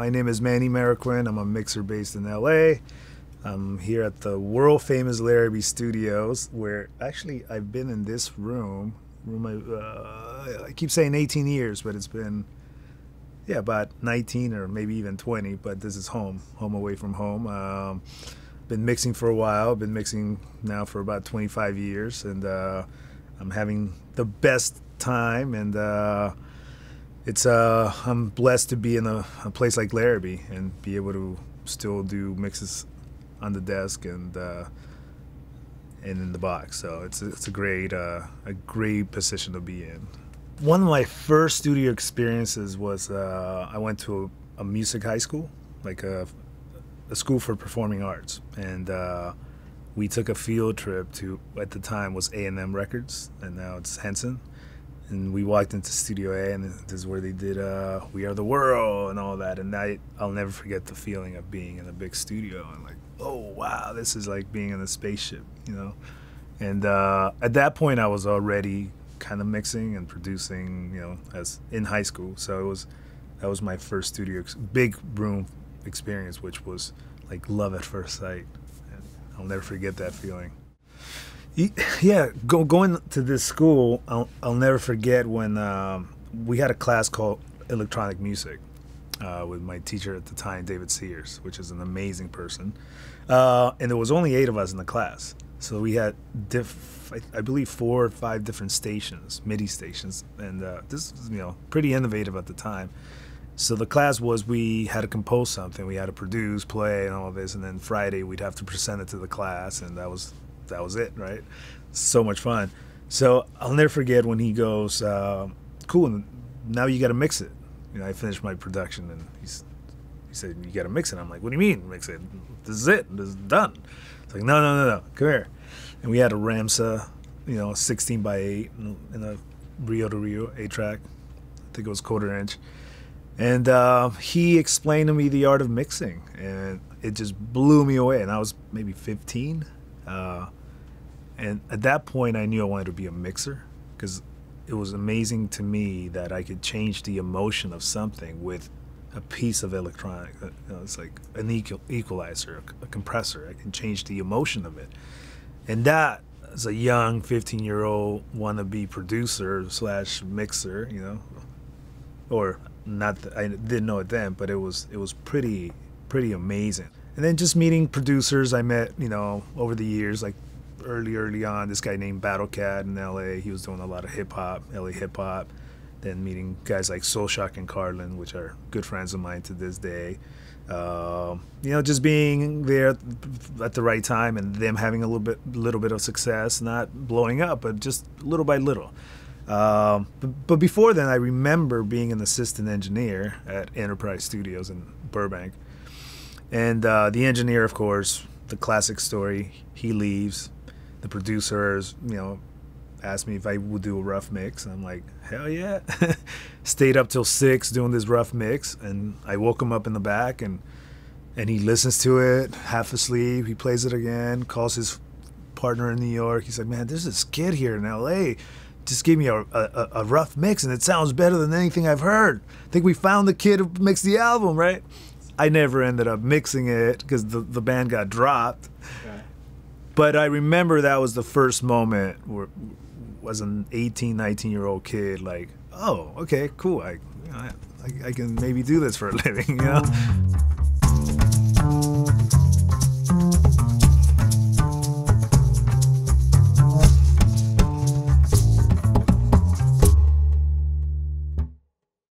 My name is Manny Marroquin. I'm a mixer based in LA. I'm here at the world famous Larrabee Studios, where actually I've been in this room. I keep saying 18 years, but it's been about 19 or maybe even 20. But this is home away from home. Been mixing for a while. Been mixing now for about 25 years, and I'm having the best time. And I'm blessed to be in a place like Larrabee and be able to still do mixes on the desk and in the box. So it's a great position to be in. One of my first studio experiences was I went to a music high school, like a school for performing arts, and we took a field trip to, at the time was A&M Records, and now it's Henson. And we walked into Studio A, and this is where they did We Are the World and all that. And I'll never forget the feeling of being in a big studio and like, oh wow, this is like being in a spaceship, you know. And at that point, I was already kind of mixing and producing, you know, as in high school. So that was my first studio big room experience, which was like love at first sight. And I'll never forget that feeling. Yeah, going to this school, I'll never forget when we had a class called electronic music with my teacher at the time, David Sears, which is an amazing person. And there was only 8 of us in the class. So we had, I believe, 4 or 5 different stations, MIDI stations. And this was, you know, pretty innovative at the time. So the class was, we had to compose something. We had to produce, play, and all this. And then Friday, we'd have to present it to the class. And that was it, right? So much fun. So I'll never forget when he goes, cool, now you got to mix it. You know, I finished my production, and he said, you got to mix it. I'm like, what do you mean mix it? This is it. This is done. It's like, no, come here. And we had a Ramsa, you know, 16 by 8 in a Rio to Rio 8-track. I think it was 1/4 inch. And he explained to me the art of mixing, and it just blew me away. And I was maybe 15. And at that point, I knew I wanted to be a mixer, because it was amazing to me that I could change the emotion of something with a piece of electronic. You know, it's like an equalizer, a compressor. I can change the emotion of it. And that, as a young 15-year-old wannabe producer / mixer, you know, or not, I didn't know it then, but it was pretty amazing. And then just meeting producers I met, you know, over the years, like early on, this guy named Battlecat in LA. He was doing a lot of hip-hop, LA hip-hop. Then meeting guys like Soulshock and Carlin, which are good friends of mine to this day. You know, just being there at the right time, and them having a little bit of success, not blowing up, but just little by little. But before then, I remember being an assistant engineer at Enterprise Studios in Burbank. And the engineer, of course, the classic story, he leaves. The producers, you know, asked me if I would do a rough mix. And I'm like, hell yeah. Stayed up till 6 doing this rough mix. And I woke him up in the back, and he listens to it, half asleep. He plays it again, calls his partner in New York. He's like, man, there's this kid here in LA. Just gave me a rough mix, and it sounds better than anything I've heard. I think we found the kid who mixed the album, right? I never ended up mixing it because the band got dropped. Okay. But I remember that was the first moment where was an 18, 19-year-old kid like, oh, okay, cool. I can maybe do this for a living, you know?